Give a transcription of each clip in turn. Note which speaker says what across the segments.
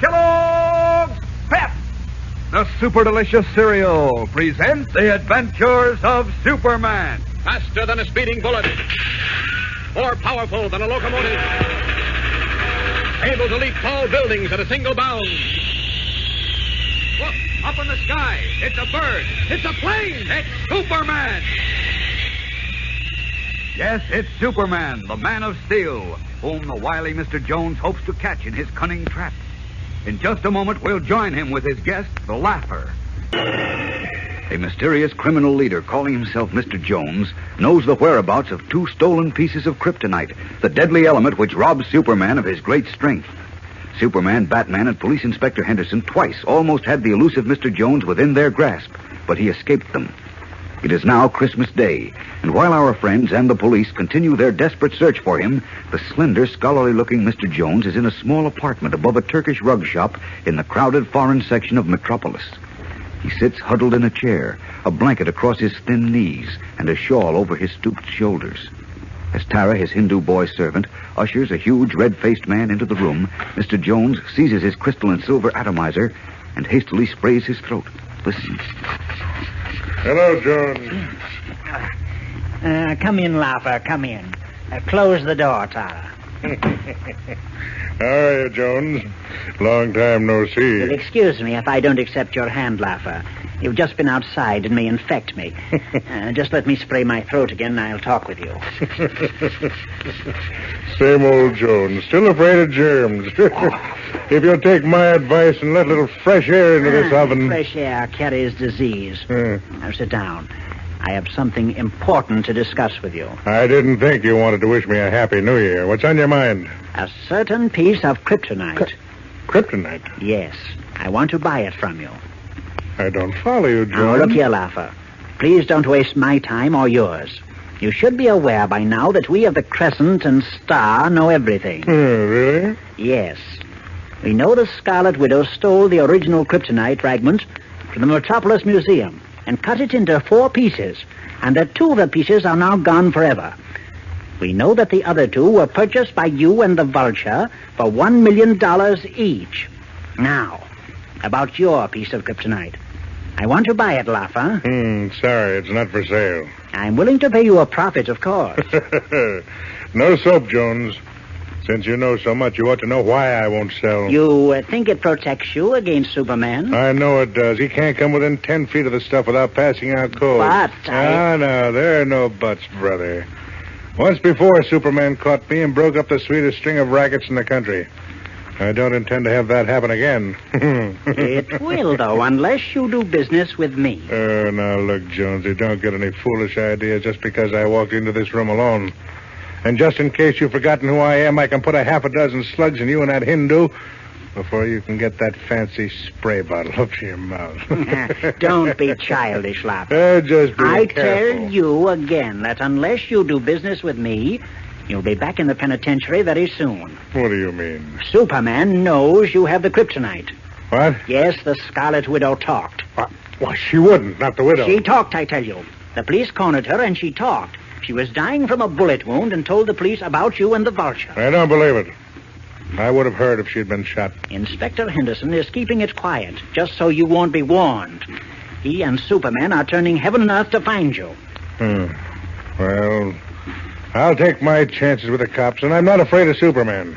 Speaker 1: Kellogg's Pep, the super delicious cereal, presents The Adventures of Superman.
Speaker 2: Faster than a speeding bullet. More powerful than a locomotive. Able to leap tall buildings at a single bound. Look, up in the sky. It's a bird. It's a plane. It's Superman.
Speaker 1: Yes, it's Superman, the Man of Steel, whom the wily Mr. Jones hopes to catch in his cunning trap. In just a moment, we'll join him with his guest, the Laugher. A mysterious criminal leader calling himself Mr. Jones knows the whereabouts of 2 stolen pieces of Kryptonite, the deadly element which robs Superman of his great strength. Superman, Batman, and Police Inspector Henderson twice almost had the elusive Mr. Jones within their grasp, but he escaped them. It is now Christmas Day, and while our friends and the police continue their desperate search for him, the slender, scholarly-looking Mr. Jones is in a small apartment above a Turkish rug shop in the crowded foreign section of Metropolis. He sits huddled in a chair, a blanket across his thin knees, and a shawl over his stooped shoulders. As Tara, his Hindu boy servant, ushers a huge red-faced man into the room, Mr. Jones seizes his crystal and silver atomizer and hastily sprays his throat. Listen.
Speaker 3: Hello, Jones.
Speaker 4: Come in, Laugher, come in. Close the door, Tara.
Speaker 3: How are you, Jones? Long time no see.
Speaker 4: You'll excuse me if I don't accept your hand, Laugher. You've just been outside and may infect me. Just let me spray my throat again and I'll talk with you.
Speaker 3: Same old Jones. Still afraid of germs. If you'll take my advice and let a little fresh air into this oven...
Speaker 4: Fresh air carries disease. Now sit down. I have something important to discuss with you.
Speaker 3: I didn't think you wanted to wish me a Happy New Year. What's on your mind?
Speaker 4: A certain piece of kryptonite.
Speaker 3: Kryptonite?
Speaker 4: Yes. I want to buy it from you.
Speaker 3: I don't follow you, Jones.
Speaker 4: Now, look here, Laugher. Please don't waste my time or yours. You should be aware by now that we of the Crescent and Star know everything.
Speaker 3: Really?
Speaker 4: Yes. We know the Scarlet Widow stole the original kryptonite fragment from the Metropolis Museum and cut it into 4 pieces, and that 2 of the pieces are now gone forever. We know that the other 2 were purchased by you and the Vulture for $1 million each. Now, about your piece of kryptonite. I want to buy it, Laugher.
Speaker 3: Sorry, it's not for sale.
Speaker 4: I'm willing to pay you a profit, of course.
Speaker 3: No soap, Jones. Since you know so much, you ought to know why I won't sell.
Speaker 4: You think it protects you against Superman?
Speaker 3: I know it does. He can't come within 10 feet of the stuff without passing out cold.
Speaker 4: But
Speaker 3: No, there are no buts, brother. Once before, Superman caught me and broke up the sweetest string of rackets in the country. I don't intend to have that happen again.
Speaker 4: It will, though, unless you do business with me.
Speaker 3: Now, look, Jonesy, don't get any foolish ideas just because I walked into this room alone. And just in case you've forgotten who I am, I can put a half a dozen slugs in you and that Hindu before you can get that fancy spray bottle up to your mouth.
Speaker 4: Don't be childish, Laugher.
Speaker 3: Just be
Speaker 4: I
Speaker 3: careful.
Speaker 4: tell you again that unless you do business with me, you'll be back in the penitentiary very soon.
Speaker 3: What do you mean?
Speaker 4: Superman knows you have the kryptonite.
Speaker 3: What?
Speaker 4: Yes, the Scarlet Widow talked.
Speaker 3: Why, she wouldn't, not the widow.
Speaker 4: She talked, I tell you. The police cornered her and she talked. She was dying from a bullet wound and told the police about you and the Vulture.
Speaker 3: I don't believe it. I would have heard if she'd been shot.
Speaker 4: Inspector Henderson is keeping it quiet, just so you won't be warned. He and Superman are turning heaven and earth to find you.
Speaker 3: Well, I'll take my chances with the cops, and I'm not afraid of Superman.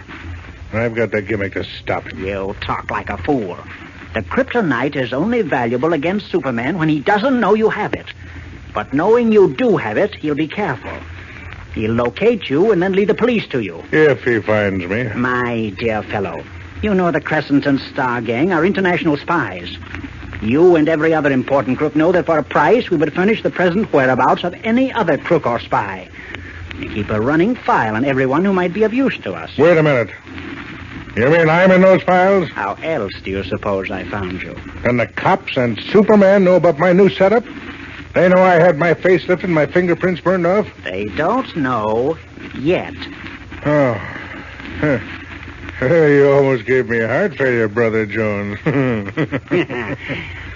Speaker 3: I've got the gimmick to stop him.
Speaker 4: You talk like a fool. The kryptonite is only valuable against Superman when he doesn't know you have it. But knowing you do have it, he'll be careful. He'll locate you and then lead the police to you.
Speaker 3: If he finds me.
Speaker 4: My dear fellow, you know the Crescent and Star gang are international spies. You and every other important crook know that for a price we would furnish the present whereabouts of any other crook or spy. We keep a running file on everyone who might be of use to us.
Speaker 3: Wait a minute. You mean I'm in those files?
Speaker 4: How else do you suppose I found you?
Speaker 3: And the cops and Superman know about my new setup? They know I had my face lifted and my fingerprints burned off?
Speaker 4: They don't know yet.
Speaker 3: Oh. You almost gave me a heart failure, Brother Jones.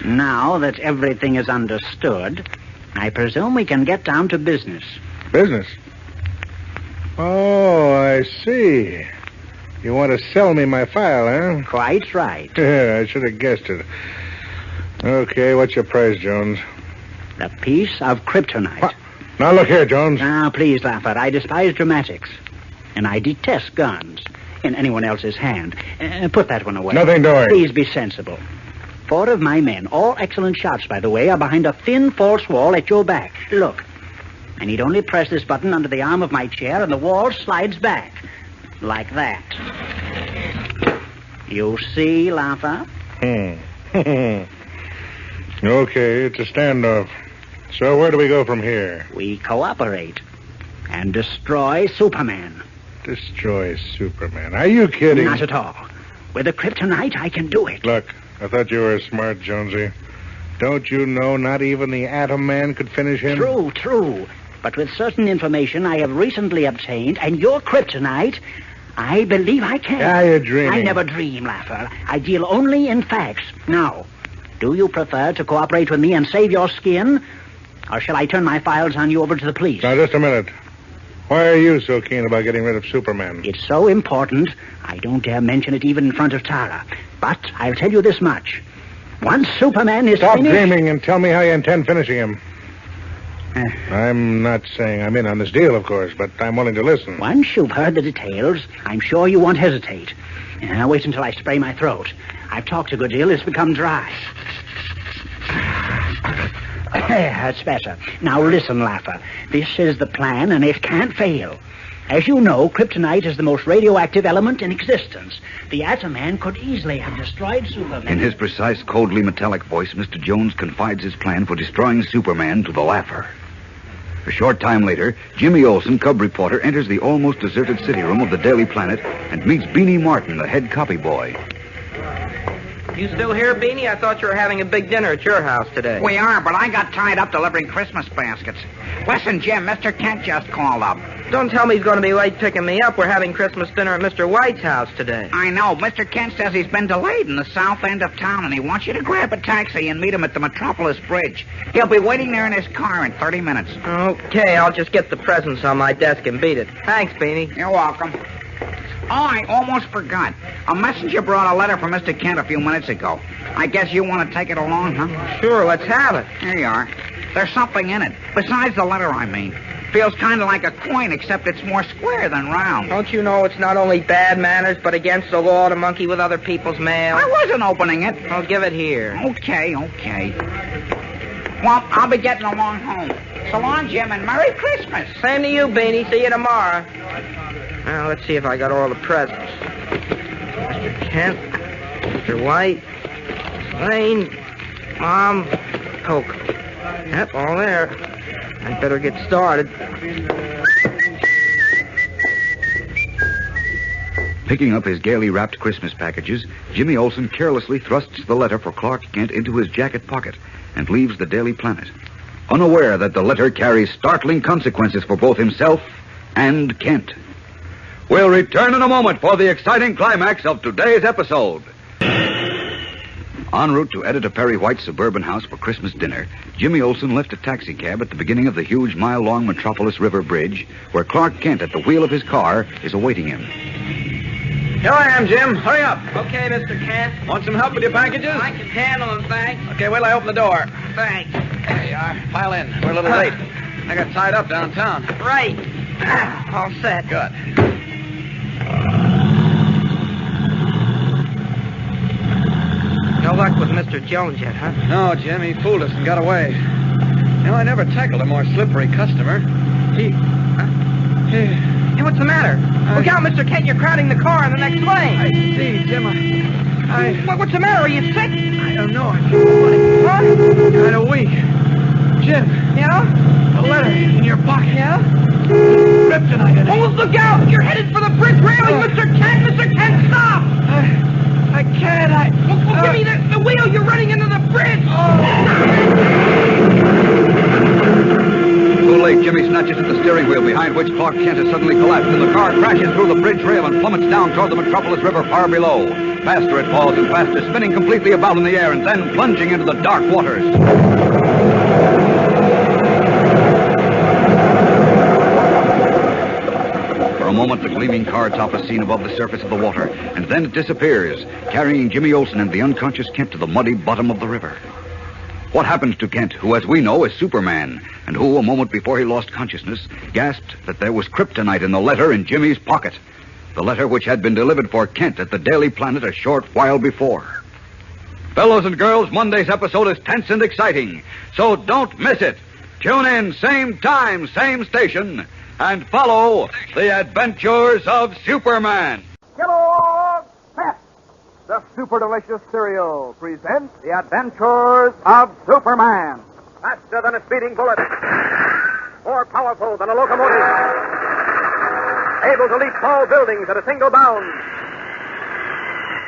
Speaker 4: Now that everything is understood, I presume we can get down to business.
Speaker 3: Business? Oh, I see. You want to sell me my file, huh?
Speaker 4: Quite right.
Speaker 3: Yeah, I should have guessed it. Okay, what's your price, Jones?
Speaker 4: The piece of kryptonite.
Speaker 3: What? Now, look here, Jones.
Speaker 4: Now, please, Laffer, I despise dramatics. And I detest guns in anyone else's hand. Put that one away.
Speaker 3: Nothing doing.
Speaker 4: Please be sensible. 4 of my men, all excellent shots, by the way, are behind a thin, false wall at your back. Look. I need only press this button under the arm of my chair, and the wall slides back. Like that. You see, Laffer?
Speaker 3: Okay, it's a standoff. So where do we go from here?
Speaker 4: We cooperate and destroy Superman.
Speaker 3: Destroy Superman. Are you kidding?
Speaker 4: Not at all. With the kryptonite, I can do it.
Speaker 3: Look, I thought you were smart, Jonesy. Don't you know not even the Atom Man could finish him?
Speaker 4: True. But with certain information I have recently obtained and your kryptonite, I believe I can.
Speaker 3: Ah, you're dreaming.
Speaker 4: I never dream, Laffer. I deal only in facts. Now, do you prefer to cooperate with me and save your skin, or shall I turn my files on you over to the police?
Speaker 3: Now, just a minute. Why are you so keen about getting rid of Superman?
Speaker 4: It's so important, I don't dare mention it even in front of Tara. But I'll tell you this much. Once Superman is
Speaker 3: Stop
Speaker 4: finished...
Speaker 3: dreaming and tell me how you intend finishing him. I'm not saying I'm in on this deal, of course, but I'm willing to listen.
Speaker 4: Once you've heard the details, I'm sure you won't hesitate. Now, wait until I spray my throat. I've talked a good deal. It's become dry. That's better. Now, listen, Laffer. This is the plan, and it can't fail. As you know, kryptonite is the most radioactive element in existence. The Atom Man could easily have destroyed Superman.
Speaker 1: In his precise, coldly metallic voice, Mr. Jones confides his plan for destroying Superman to the Laffer. A short time later, Jimmy Olsen, cub reporter, enters the almost deserted city room of the Daily Planet and meets Beanie Martin, the head copy boy.
Speaker 5: You still here, Beanie? I thought you were having a big dinner at your house today.
Speaker 6: We are, but I got tied up delivering Christmas baskets. Listen, Jim, Mr. Kent just called up.
Speaker 5: Don't tell me he's going to be late picking me up. We're having Christmas dinner at Mr. White's house today.
Speaker 6: I know. Mr. Kent says he's been delayed in the south end of town, and he wants you to grab a taxi and meet him at the Metropolis Bridge. He'll be waiting there in his car in 30 minutes.
Speaker 5: Okay, I'll just get the presents on my desk and beat it. Thanks, Beanie.
Speaker 6: You're welcome. Oh, I almost forgot. A messenger brought a letter from Mr. Kent a few minutes ago. I guess you want to take it along, huh?
Speaker 5: Sure, let's have it.
Speaker 6: Here you are. There's something in it. Besides the letter, I mean. Feels kind of like a coin, except it's more square than round.
Speaker 5: Don't you know it's not only bad manners, but against the law to monkey with other people's mail?
Speaker 6: I wasn't opening it.
Speaker 5: I'll give it here.
Speaker 6: Okay. Well, I'll be getting along home. So long, Jim, and Merry Christmas.
Speaker 5: Same to you, Beanie. See you tomorrow. Now, let's see if I got all the presents. Mr. Kent, Mr. White, Lane, Mom, Coke. Yep, all there. I'd better get started.
Speaker 1: Picking up his gaily wrapped Christmas packages, Jimmy Olsen carelessly thrusts the letter for Clark Kent into his jacket pocket and leaves the Daily Planet, unaware that the letter carries startling consequences for both himself and Kent. We'll return in a moment for the exciting climax of today's episode. En route to Editor Perry White's suburban house for Christmas dinner, Jimmy Olsen left a taxicab at the beginning of the huge mile-long Metropolis River Bridge, where Clark Kent, at the wheel of his car, is awaiting him.
Speaker 2: Here I am, Jim. Hurry up.
Speaker 5: Okay, Mr. Kent.
Speaker 2: Want some help with your packages?
Speaker 5: I can handle them, thanks.
Speaker 2: Okay, wait till I open the door.
Speaker 5: Thanks.
Speaker 2: There you are. Pile in. We're a little late. I got tied up downtown.
Speaker 5: Right. All set.
Speaker 2: Good.
Speaker 5: No luck with Mr. Jones yet, huh?
Speaker 2: No, Jim, he fooled us and got away. You know, I never tackled a more slippery customer.
Speaker 5: Hey, what's the matter? Look out, Mr. Kent, you're crowding the car in the next lane.
Speaker 2: I see, Jim.
Speaker 5: What's the matter? Are you sick?
Speaker 2: I don't know. I feel funny.
Speaker 5: What?
Speaker 2: Kind of weak. Jim.
Speaker 5: Yeah?
Speaker 2: A letter in your pocket.
Speaker 5: Yeah?
Speaker 2: Kryptonite in it.
Speaker 5: Oh, look out! You're headed for the bridge railing, Mr. Kent! Mr. Kent, stop!
Speaker 2: I can't.
Speaker 5: Well, give me the wheel. You're running into the bridge.
Speaker 1: Too late, Jimmy snatches at the steering wheel, behind which Clark Kent has suddenly collapsed, and the car crashes through the bridge rail and plummets down toward the Metropolis River far below. Faster it falls and faster, spinning completely about in the air and then plunging into the dark waters. For a moment, the gleaming car tops a scene above the surface of the water, and then it disappears, carrying Jimmy Olsen and the unconscious Kent to the muddy bottom of the river. What happens to Kent, who, as we know, is Superman, and who, a moment before he lost consciousness, gasped that there was kryptonite in the letter in Jimmy's pocket, the letter which had been delivered for Kent at the Daily Planet a short while before. Fellows and girls, Monday's episode is tense and exciting, so don't miss it. Tune in, same time, same station, and follow the adventures of Superman.
Speaker 7: Kellogg's Pep, the super delicious cereal, presents the adventures of Superman.
Speaker 2: Faster than a speeding bullet. More powerful than a locomotive. Able to leap tall buildings at a single bound.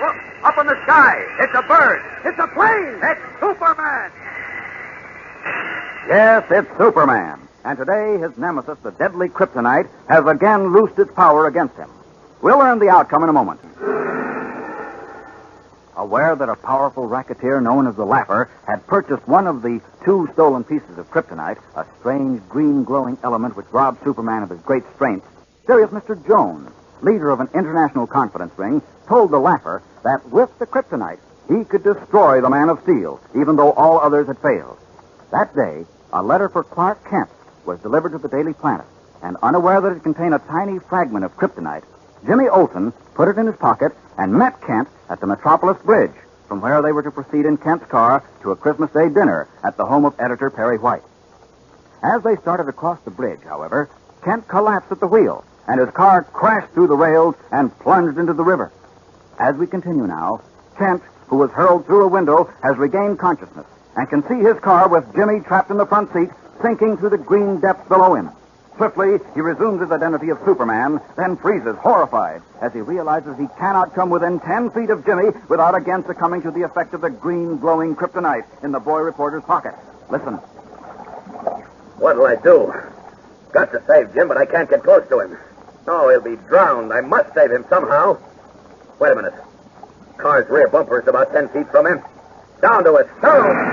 Speaker 2: Look, up in the sky. It's a bird. It's a plane. It's Superman.
Speaker 7: Yes, it's Superman. And today, his nemesis, the deadly Kryptonite, has again loosed its power against him. We'll learn the outcome in a moment. Aware that a powerful racketeer known as the Laugher had purchased one of the 2 stolen pieces of kryptonite, a strange green glowing element which robbed Superman of his great strength, serious Mr. Jones, leader of an international confidence ring, told the Laugher that with the kryptonite, he could destroy the Man of Steel, even though all others had failed. That day, a letter for Clark Kent was delivered to the Daily Planet, and unaware that it contained a tiny fragment of kryptonite, Jimmy Olsen put it in his pocket and met Kent at the Metropolis Bridge, from where they were to proceed in Kent's car to a Christmas Day dinner at the home of editor Perry White. As they started across the bridge, however, Kent collapsed at the wheel, and his car crashed through the rails and plunged into the river. As we continue now, Kent, who was hurled through a window, has regained consciousness and can see his car with Jimmy trapped in the front seat, sinking through the green depths below him. Swiftly, he resumes his identity of Superman, then freezes, horrified, as he realizes he cannot come within 10 feet of Jimmy without again succumbing to the effect of the green glowing kryptonite in the boy reporter's pocket. Listen.
Speaker 2: What'll I do? Got to save Jim, but I can't get close to him. No, he'll be drowned. I must save him somehow. Wait a minute. Car's rear bumper is about 10 feet from him. Down to it. Down!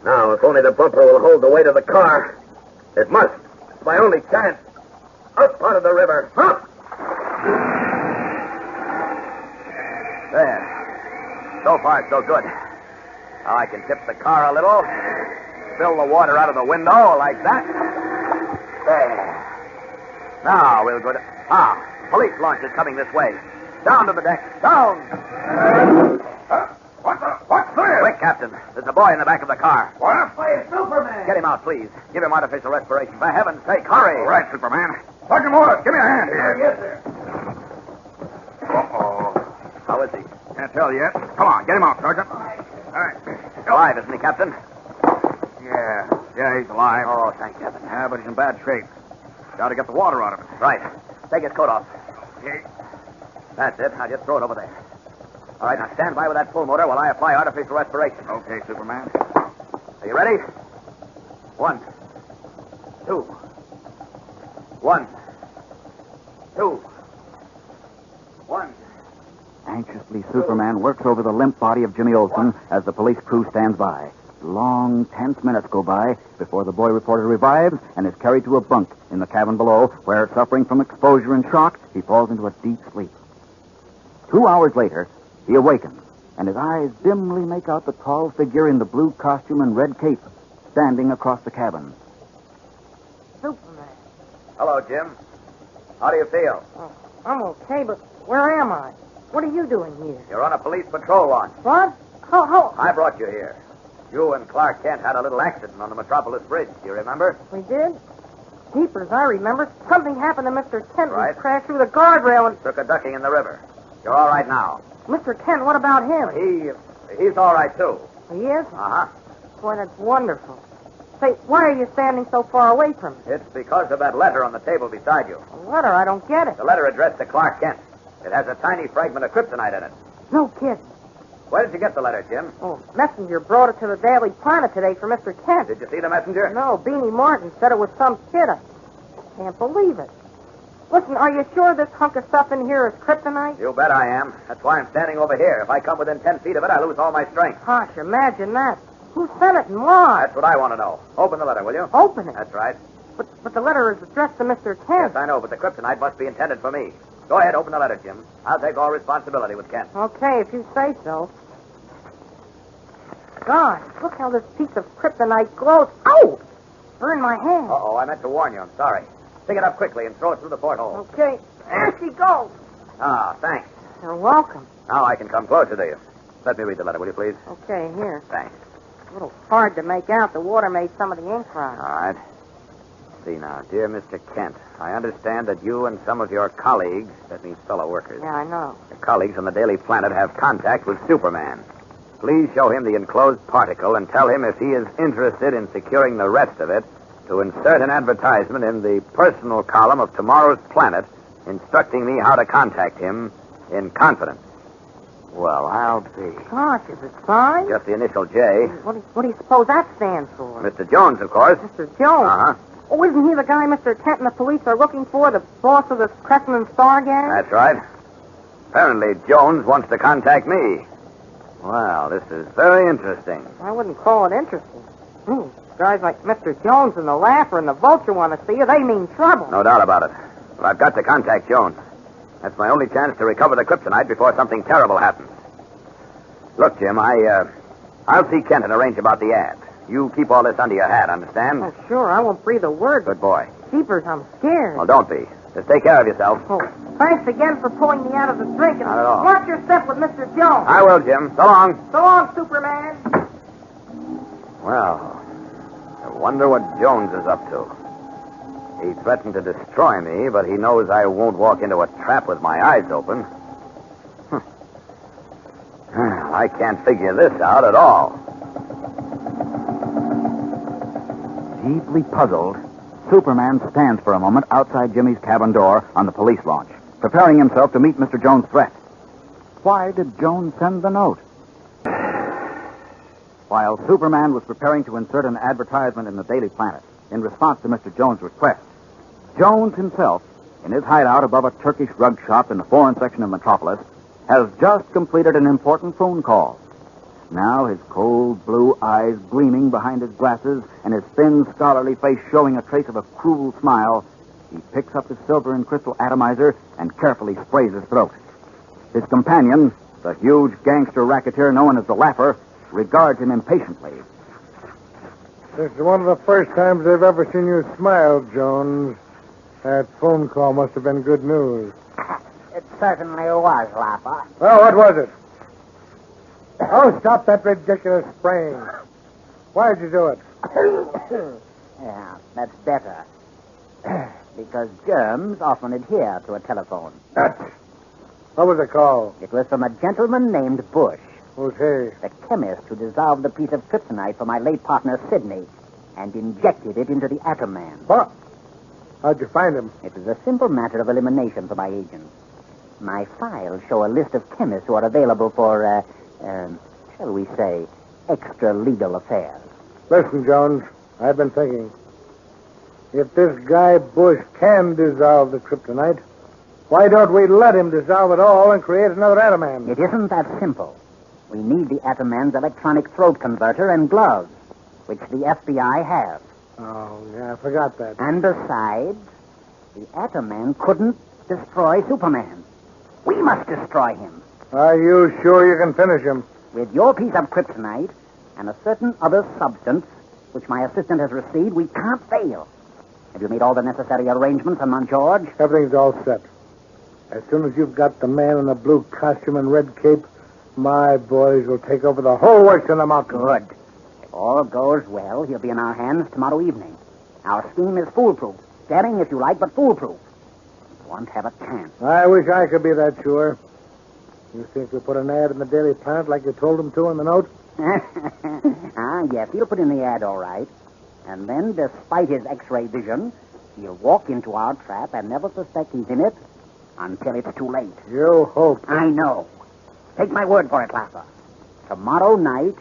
Speaker 2: Now, if only the bumper will hold the weight of the car. It must. It's my only chance. Up out of the river. Up!
Speaker 7: There. So far, so good. Now I can tip the car a little, spill the water out of the window like that. There. Now we'll go to... police launch is coming this way. Down to the deck. Down!
Speaker 2: What's there?
Speaker 7: Quick, Captain. There's a boy in the back of the car.
Speaker 2: What?
Speaker 6: Why, it's Superman.
Speaker 7: Get him out, please. Give him artificial respiration. For heaven's sake, hurry.
Speaker 2: All right, Superman. Sergeant Morris, give me a hand here.
Speaker 6: Yes, sir.
Speaker 2: Uh-oh.
Speaker 7: How is he?
Speaker 2: Can't tell yet. Come on, get him out, Sergeant. All right.
Speaker 7: Alive, isn't he, Captain?
Speaker 2: Yeah, he's alive.
Speaker 7: Oh, thank heaven.
Speaker 2: Yeah, but he's in bad shape. Got to get the water out of him.
Speaker 7: Right. Take his coat off.
Speaker 2: Okay.
Speaker 7: That's it. Now just throw it over there. All right, now stand by with that pull motor while I apply artificial respiration.
Speaker 2: Okay, Superman.
Speaker 7: Are you ready? 1, 2. 1, 2. 1. Anxiously, Superman works over the limp body of Jimmy Olsen as the police crew stands by. Long, tense minutes go by before the boy reporter revives and is carried to a bunk in the cabin below, where, suffering from exposure and shock, he falls into a deep sleep. 2 hours later, he awakens, and his eyes dimly make out the tall figure in the blue costume and red cape standing across the cabin.
Speaker 5: Superman.
Speaker 7: Hello, Jim. How do you feel?
Speaker 5: Oh, I'm okay, but where am I? What are you doing here?
Speaker 7: You're on a police patrol launch.
Speaker 5: What? How?
Speaker 7: I brought you here. You and Clark Kent had a little accident on the Metropolis Bridge. Do you remember?
Speaker 5: We did? Jeepers, I remember. Something happened to Mr. Kent.
Speaker 7: Right.
Speaker 5: He crashed through the guardrail and...
Speaker 7: Took a ducking in the river. You're all right now.
Speaker 5: Mr. Kent, what about him?
Speaker 7: He's all right, too.
Speaker 5: He is?
Speaker 7: Uh-huh.
Speaker 5: Boy, that's wonderful. Say, why are you standing so far away from me?
Speaker 7: It's because of that letter on the table beside you.
Speaker 5: A letter? I don't get it.
Speaker 7: The letter addressed to Clark Kent. It has a tiny fragment of kryptonite in it.
Speaker 5: No kidding.
Speaker 7: Where did you get the letter, Jim?
Speaker 5: Oh, messenger brought it to the Daily Planet today for Mr. Kent.
Speaker 7: Did you see the messenger?
Speaker 5: No, Beanie Martin said it was some kid. I can't believe it. Listen, are you sure this hunk of stuff in here is kryptonite?
Speaker 7: You bet I am. That's why I'm standing over here. If I come within 10 feet of it, I lose all my strength.
Speaker 5: Gosh, imagine that. Who sent it and why?
Speaker 7: That's what I want to know. Open the letter, will you?
Speaker 5: Open it.
Speaker 7: That's right.
Speaker 8: But the letter is addressed to Mr. Kent.
Speaker 2: Yes, I know, but the kryptonite must be intended for me. Go ahead, open the letter, Jim. I'll take all responsibility with Kent.
Speaker 8: Okay, if you say so. Gosh, look how this piece of kryptonite glows. Ow! Burned my hand.
Speaker 2: Uh-oh, I meant to warn you. I'm sorry. Pick it up quickly and throw it through the porthole.
Speaker 8: Okay, there she goes.
Speaker 2: Ah, thanks.
Speaker 8: You're welcome.
Speaker 2: Now I can come closer to you. Let me read the letter, will you, please?
Speaker 8: Okay, here.
Speaker 2: Thanks.
Speaker 8: A little hard to make out. The water made some of the ink
Speaker 2: All
Speaker 8: run.
Speaker 2: right. See now, dear Mr. Kent, I understand that you and some of your colleagues, that means fellow workers,
Speaker 8: Yeah, I know.
Speaker 2: the colleagues on the Daily Planet have contact with Superman. Please show him the enclosed particle and tell him if he is interested in securing the rest of it to insert an advertisement in the personal column of tomorrow's Planet instructing me how to contact him in confidence. Well, I'll be.
Speaker 8: Gosh, is it signed?
Speaker 2: Just the initial J.
Speaker 8: What do you suppose that stands for?
Speaker 2: Mr. Jones, of course.
Speaker 8: Mr. Jones.
Speaker 2: Uh-huh.
Speaker 8: Oh, isn't he the guy Mr. Kent and the police are looking for, the boss of the Crescent and Star gang?
Speaker 2: That's right. Apparently, Jones wants to contact me. Well, this is very interesting.
Speaker 8: I wouldn't call it interesting. Guys like Mr. Jones and the Laugher and the Vulture want to see you. They mean trouble.
Speaker 2: No doubt about it. But I've got to contact Jones. That's my only chance to recover the kryptonite before something terrible happens. Look, Jim, I'll see Kent and arrange about the ad. You keep all this under your hat, understand?
Speaker 8: Oh, sure. I won't breathe a word.
Speaker 2: Good boy.
Speaker 8: Jeepers, I'm scared.
Speaker 2: Well, don't be. Just take care of yourself.
Speaker 8: Oh, thanks again for pulling me out of the drink. And
Speaker 2: Not at all.
Speaker 8: watch your step with Mr. Jones.
Speaker 2: I will, Jim. So long.
Speaker 8: So long, Superman.
Speaker 2: Well, I wonder what Jones is up to. He threatened to destroy me, but he knows I won't walk into a trap with my eyes open. I can't figure this out at all.
Speaker 7: Deeply puzzled, Superman stands for a moment outside Jimmy's cabin door on the police launch, preparing himself to meet Mr. Jones' threat. Why did Jones send the note? While Superman was preparing to insert an advertisement in the Daily Planet in response to Mr. Jones' request, Jones himself, in his hideout above a Turkish rug shop in the foreign section of Metropolis, has just completed an important phone call. Now, his cold blue eyes gleaming behind his glasses and his thin, scholarly face showing a trace of a cruel smile, he picks up his silver and crystal atomizer and carefully sprays his throat. His companion, the huge gangster racketeer known as the Laugher, regards him impatiently.
Speaker 3: This is one of the first times I've ever seen you smile, Jones. That phone call must have been good news.
Speaker 4: It certainly was, Lapa.
Speaker 3: Well, what was it? Oh, stop that ridiculous spraying. Why did you do it?
Speaker 4: Yeah, that's better. Because germs often adhere to a telephone.
Speaker 3: What was the call?
Speaker 4: It was from a gentleman named Bush,
Speaker 3: Who's he?
Speaker 4: the chemist who dissolved the piece of kryptonite for my late partner, Sidney, and injected it into the Atom Man.
Speaker 3: What? How'd you find him?
Speaker 4: It is a simple matter of elimination for my agent. My files show a list of chemists who are available for, shall we say, extra-legal affairs.
Speaker 3: Listen, Jones, I've been thinking. If this guy Bush can dissolve the kryptonite, why don't we let him dissolve it all and create another Atom Man?
Speaker 4: It isn't that simple. We need the Atom Man's electronic throat converter and gloves, which the FBI has.
Speaker 3: Oh, yeah, I forgot that.
Speaker 4: And besides, the Atom Man couldn't destroy Superman. We must destroy him.
Speaker 3: Are you sure you can finish him?
Speaker 4: With your piece of kryptonite and a certain other substance which my assistant has received, we can't fail. Have you made all the necessary arrangements on Mount George?
Speaker 3: Everything's all set. As soon as you've got the man in the blue costume and red cape, my boys will take over the whole works in the mountains.
Speaker 4: Good. If all goes well, he'll be in our hands tomorrow evening. Our scheme is foolproof. Daring, if you like, but foolproof. You won't have a chance.
Speaker 3: I wish I could be that sure. You think we put an ad in the Daily Planet like you told him to in the note?
Speaker 4: Yes, he'll put in the ad all right. And then, despite his X-ray vision, he'll walk into our trap and never suspect he's in it until it's too late.
Speaker 3: You hope.
Speaker 4: I know. Take my word for it, Laffer. Tomorrow night,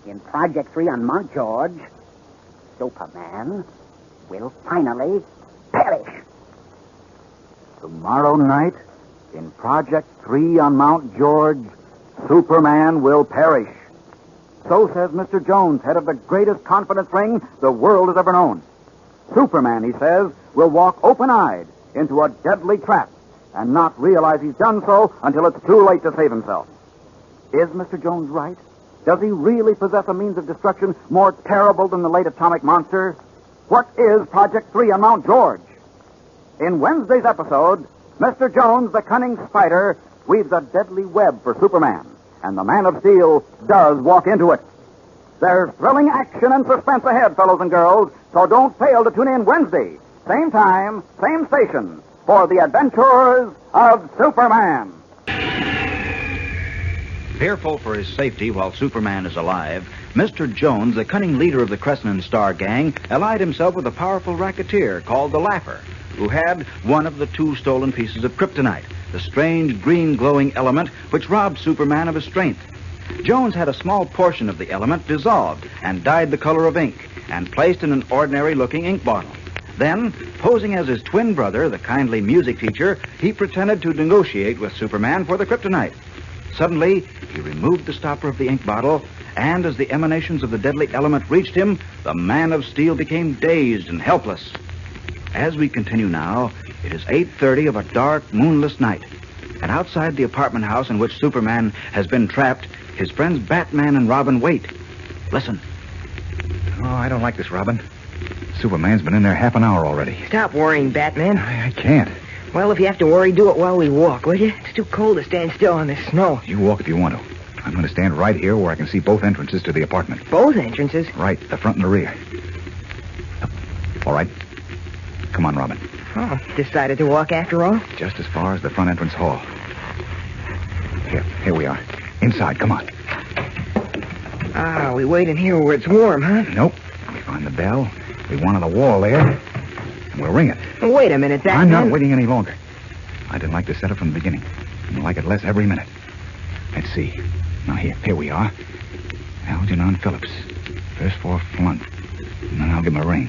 Speaker 4: in Project 3 on Mount George, Superman will finally perish.
Speaker 7: Tomorrow night, in Project 3 on Mount George, Superman will perish. So says Mr. Jones, head of the greatest confidence ring the world has ever known. Superman, he says, will walk open-eyed into a deadly trap and not realize he's done so until it's too late to save himself. Is Mr. Jones right? Does he really possess a means of destruction more terrible than the late atomic monster? What is Project 3 on Mount George? In Wednesday's episode, Mr. Jones, the cunning spider, weaves a deadly web for Superman, and the Man of Steel does walk into it. There's thrilling action and suspense ahead, fellows and girls, so don't fail to tune in Wednesday, same time, same station, for the adventures of Superman.
Speaker 9: Fearful for his safety while Superman is alive, Mr. Jones, the cunning leader of the Crescent and Star gang, allied himself with a powerful racketeer called the Laugher, who had one of the 2 stolen pieces of kryptonite, the strange green glowing element which robbed Superman of his strength. Jones had a small portion of the element dissolved and dyed the color of ink and placed in an ordinary-looking ink bottle. Then, posing as his twin brother, the kindly music teacher, he pretended to negotiate with Superman for the kryptonite. Suddenly, he removed the stopper of the ink bottle, and as the emanations of the deadly element reached him, the Man of Steel became dazed and helpless. As we continue now, it is 8:30 of a dark, moonless night. And outside the apartment house in which Superman has been trapped, his friends Batman and Robin wait. Listen.
Speaker 1: Oh, I don't like this, Robin. Superman's been in there half an hour already.
Speaker 5: Stop worrying, Batman.
Speaker 1: I can't.
Speaker 5: Well, if you have to worry, do it while we walk, will you? It's too cold to stand still on this snow.
Speaker 1: You walk if you want to. I'm going to stand right here where I can see both entrances to the apartment.
Speaker 5: Both entrances?
Speaker 1: Right, the front and the rear. All right. Come on, Robin.
Speaker 5: Oh, decided to walk after all?
Speaker 1: Just as far as the front entrance hall. Here we are. Inside, come on.
Speaker 5: Ah, we wait in here where it's warm, huh?
Speaker 1: Nope. We find the bell. We want on the wall there. And we'll ring it.
Speaker 5: Wait a minute,
Speaker 1: I'm not waiting any longer. I didn't like to set it from the beginning. I like it less every minute. Let's see. Now, here we are. Algernon Phillips. First floor front. And then I'll give him a ring.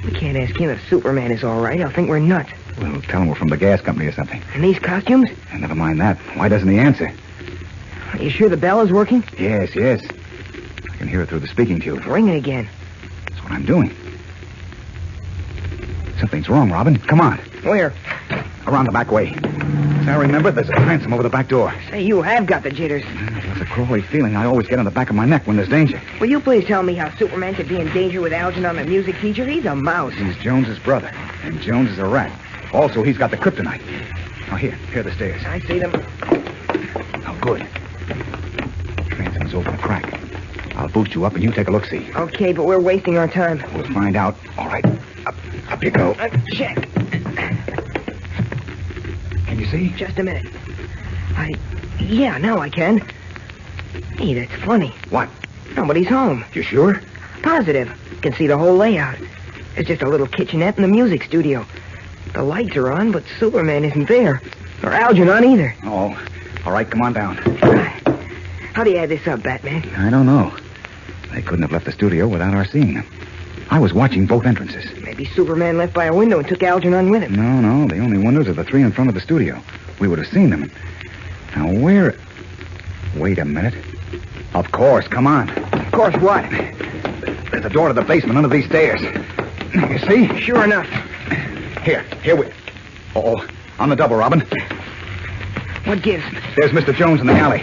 Speaker 5: We can't ask him if Superman is all right. He'll think we're nuts.
Speaker 1: Well, tell him we're from the gas company or something.
Speaker 5: And these costumes?
Speaker 1: And never mind that. Why doesn't he answer?
Speaker 5: Are you sure the bell is working?
Speaker 1: Yes. I can hear it through the speaking tube.
Speaker 5: Ring it again.
Speaker 1: That's what I'm doing. Something's wrong, Robin. Come on.
Speaker 5: Where?
Speaker 1: Around the back way. As I remember, there's a transom over the back door.
Speaker 5: Say, you have got the jitters.
Speaker 1: That's a crawly feeling I always get on the back of my neck when there's danger.
Speaker 5: Will you please tell me how Superman could be in danger with Algernon, the music teacher? He's a mouse.
Speaker 1: He's Jones's brother, and Jones is a rat. Also, he's got the kryptonite. Now, here are the stairs.
Speaker 5: I see them.
Speaker 1: Oh, good. Transom's over the crack. I'll boost you up, and you take a look-see.
Speaker 5: Okay, but we're wasting our time.
Speaker 1: We'll find out. All right. Up you go.
Speaker 5: Check.
Speaker 1: Can you see?
Speaker 5: Just a minute. Yeah, now I can. Hey, that's funny.
Speaker 1: What?
Speaker 5: Nobody's home.
Speaker 1: You sure?
Speaker 5: Positive. Can see the whole layout. There's just a little kitchenette in the music studio. The lights are on, but Superman isn't there. Or Algernon either.
Speaker 1: Oh. All right, come on down.
Speaker 5: How do you add this up, Batman?
Speaker 1: I don't know. They couldn't have left the studio without our seeing them. I was watching both entrances.
Speaker 5: Maybe Superman left by a window and took Algernon with him.
Speaker 1: No. The only windows are the 3 in front of the studio. We would have seen them. Now, where... Wait a minute. Of course, come on.
Speaker 5: Of course what?
Speaker 1: There's a door to the basement under these stairs. You see?
Speaker 5: Sure enough.
Speaker 1: Here we... Uh-oh. On the double, Robin.
Speaker 5: What gives?
Speaker 1: There's Mr. Jones in the alley.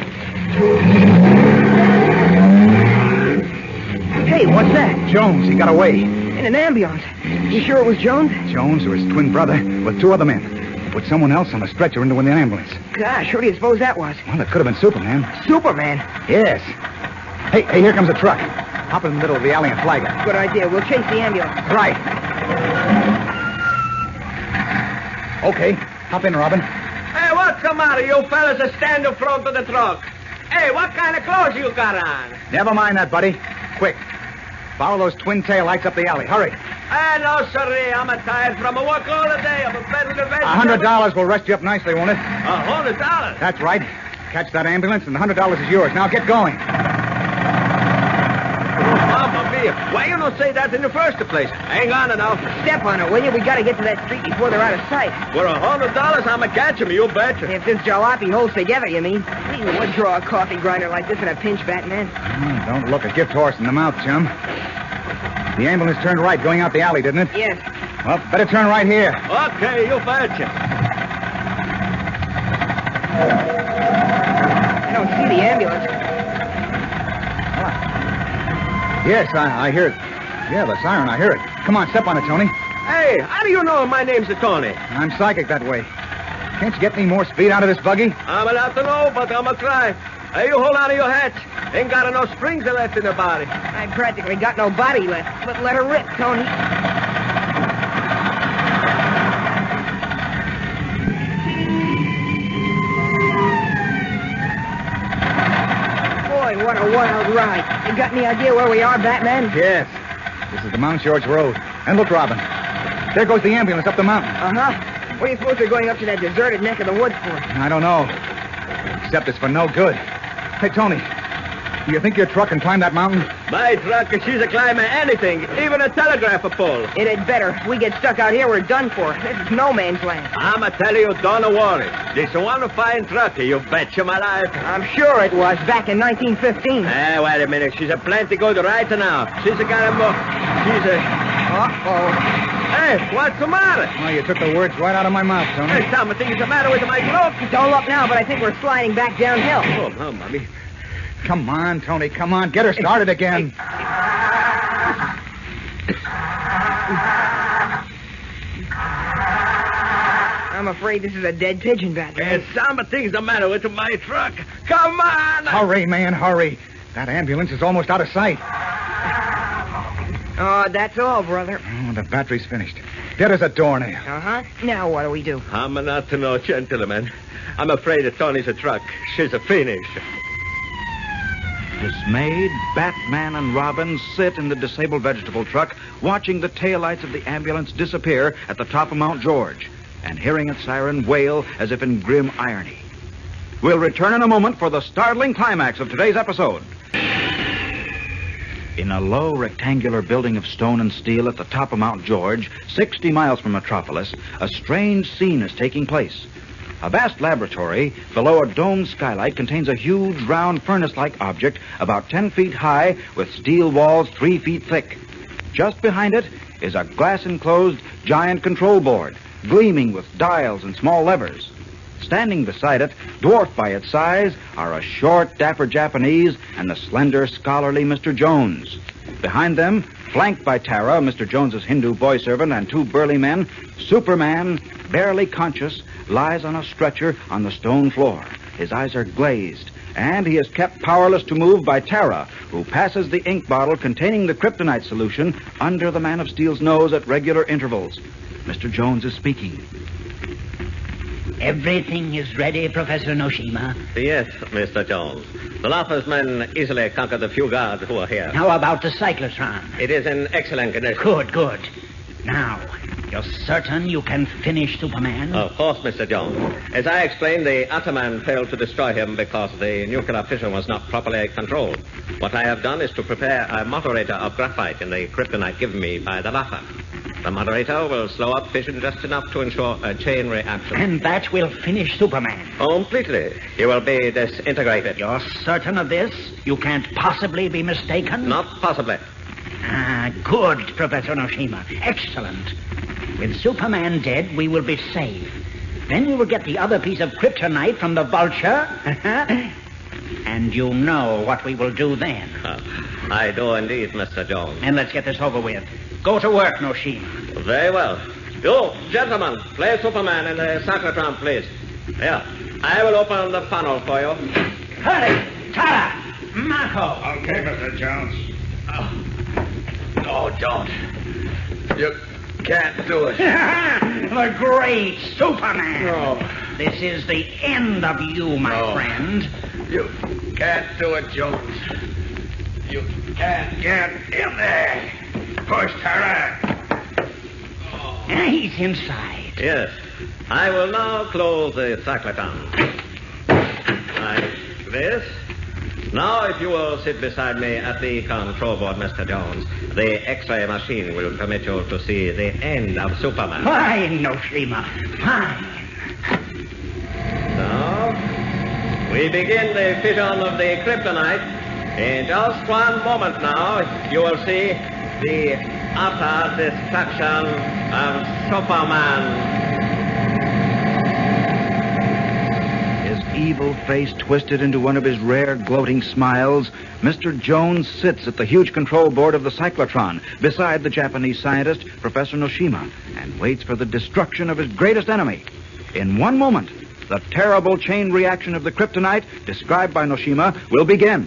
Speaker 5: Hey, what's that?
Speaker 1: Jones, he got away.
Speaker 5: In an ambulance. You sure it was Jones?
Speaker 1: Jones or his twin brother with 2 other men. They put someone else on a stretcher into an ambulance.
Speaker 5: Gosh, who do you suppose that was?
Speaker 1: Well, it could have been Superman.
Speaker 5: Superman?
Speaker 1: Yes. Hey, here comes a truck. Hop in the middle of the alley and flag it.
Speaker 5: Good idea. We'll chase the ambulance.
Speaker 1: Right. Okay. Hop in, Robin.
Speaker 2: Hey, what's the matter? You fellas are stand in front of the truck. Hey, what kind of clothes you got on?
Speaker 1: Never mind that, buddy. Quick. Follow those twin tail lights up the alley. Hurry.
Speaker 2: No, sorry. I'm tired from a work all the day. I'm a bed with a bed.
Speaker 1: $100 will rest you up nicely, won't it?
Speaker 2: $100?
Speaker 1: That's right. Catch that ambulance, and the $100 is yours. Now get going.
Speaker 2: Mamma mia. Why you don't say that in the first place? Hang on now.
Speaker 5: Step on it, will you? We gotta get to that street before they're out of sight.
Speaker 2: For $100, I'm a catch him, you betcha.
Speaker 5: If this jalopy holds together, you mean? We would draw a coffee grinder like this in a pinch, Batman.
Speaker 1: Don't look a gift horse in the mouth, chum. The ambulance turned right going out the alley, didn't it?
Speaker 5: Yes.
Speaker 1: Well, better turn right here.
Speaker 2: Okay, you betcha.
Speaker 5: I don't see the ambulance.
Speaker 1: Yes, I hear it. Yeah, the siren, I hear it. Come on, step on it, Tony.
Speaker 2: Hey, how do you know my name's Tony?
Speaker 1: I'm psychic that way. Can't you get any more speed out of this buggy?
Speaker 2: I'm allowed to know, but I'm a try. Hey, you hold on to your hatch. Ain't got enough springs left in the body.
Speaker 5: I practically got no body left. But let her rip, Tony. Boy, what a wild ride. You got any idea where we are, Batman?
Speaker 1: Yes. This is the Mount George Road. And look, Robin. There goes the ambulance up the mountain.
Speaker 5: Uh-huh. What do you suppose they're going up to that deserted neck of the woods for?
Speaker 1: I don't know. Except it's for no good. Hey, Tony, do you think your truck can climb that mountain?
Speaker 2: My truck, she's a climber anything, even a telegraph pole.
Speaker 5: It had better. If we get stuck out here, we're done for. This is no man's land.
Speaker 2: I'm a tell you, don't worry. This one fine truck, you betcha my life.
Speaker 5: I'm sure it was back in 1915.
Speaker 2: Wait a minute. She's a plenty good right now. She's a got a
Speaker 5: Uh-oh.
Speaker 2: Hey, what's the matter?
Speaker 1: Well, you took the words right out of my mouth, Tony.
Speaker 2: Hey, something's the matter with my cloak.
Speaker 5: Don't look now, but I think we're sliding back downhill.
Speaker 2: Oh, Mommy.
Speaker 1: Come on, Tony, come on. Get her started again.
Speaker 5: I'm afraid this is a dead pigeon, Batman.
Speaker 2: Something's the matter with my truck. Come on!
Speaker 1: Hurry, man, hurry. That ambulance is almost out of sight.
Speaker 5: Oh, that's all, brother.
Speaker 1: Oh, the battery's finished. Get us a doornail.
Speaker 5: Uh-huh. Now what do we do?
Speaker 2: I'm not to know, gentlemen. I'm afraid that Tony's a truck. She's a finish.
Speaker 9: Dismayed, Batman and Robin sit in the disabled vegetable truck, watching the taillights of the ambulance disappear at the top of Mount George, and hearing its siren wail as if in grim irony. We'll return in a moment for the startling climax of today's episode. In a low rectangular building of stone and steel at the top of Mount George, 60 miles from Metropolis, a strange scene is taking place. A vast laboratory below a domed skylight contains a huge, round, furnace-like object about 10 feet high with steel walls 3 feet thick. Just behind it is a glass-enclosed giant control board, gleaming with dials and small levers. Standing beside it, dwarfed by its size, are a short, dapper Japanese and the slender, scholarly Mr. Jones. Behind them, flanked by Tara, Mr. Jones's Hindu boy servant, and two burly men, Superman, barely conscious, lies on a stretcher on the stone floor. His eyes are glazed, and he is kept powerless to move by Tara, who passes the ink bottle containing the kryptonite solution under the Man of Steel's nose at regular intervals. Mr. Jones is speaking.
Speaker 4: Everything is ready, Professor Noshima.
Speaker 2: Yes, Mr. Jones. The Laffer's men easily conquered the few guards who are here.
Speaker 4: How about the cyclotron?
Speaker 2: It is in excellent condition.
Speaker 4: Good. Now, you're certain you can finish Superman?
Speaker 2: Of course, Mr. Jones. As I explained, the Ataman failed to destroy him because the nuclear fission was not properly controlled. What I have done is to prepare a moderator of graphite in the kryptonite given me by the Laffer. The moderator will slow up fission just enough to ensure a chain reaction.
Speaker 4: And that will finish Superman?
Speaker 2: Completely. He will be disintegrated.
Speaker 4: You're certain of this? You can't possibly be mistaken?
Speaker 2: Not possibly.
Speaker 4: Good, Professor Noshima. Excellent. With Superman dead, we will be safe. Then we will get the other piece of kryptonite from the vulture. And you know what we will do then.
Speaker 2: I do indeed, Mr. Jones.
Speaker 4: And let's get this over with. Go to work, Noshima.
Speaker 2: Very well. You, gentlemen, play Superman in the cyclotron, please. Here, I will open the funnel for you.
Speaker 4: Hurry! Tara! Marco!
Speaker 3: Okay, Mr. Jones.
Speaker 2: Oh, don't. You can't do it.
Speaker 4: The great Superman!
Speaker 2: No.
Speaker 4: This is the end of you, my friend.
Speaker 2: You can't do it, Jones. You can't get in there. Push, Tara.
Speaker 4: He's inside.
Speaker 2: Yes. I will now close the cyclotron. Like this. Now, if you will sit beside me at the control board, Mr. Jones, the X-ray machine will permit you to see the end of Superman.
Speaker 4: Fine, Noshima. Fine.
Speaker 2: So, we begin the fission of the kryptonite. In just one moment now, you will see
Speaker 10: the utter destruction of Superman.
Speaker 9: His evil face twisted into one of his rare gloating smiles, Mr. Jones sits at the huge control board of the cyclotron beside the Japanese scientist, Professor Noshima, and waits for the destruction of his greatest enemy. In one moment, the terrible chain reaction of the kryptonite, described by Noshima, will begin.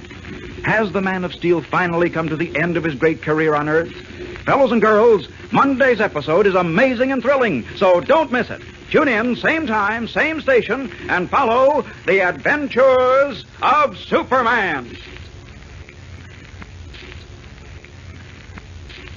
Speaker 9: Has the Man of Steel finally come to the end of his great career on Earth? Fellows and girls, Monday's episode is amazing and thrilling, so don't miss it. Tune in, same time, same station, and follow the adventures of Superman.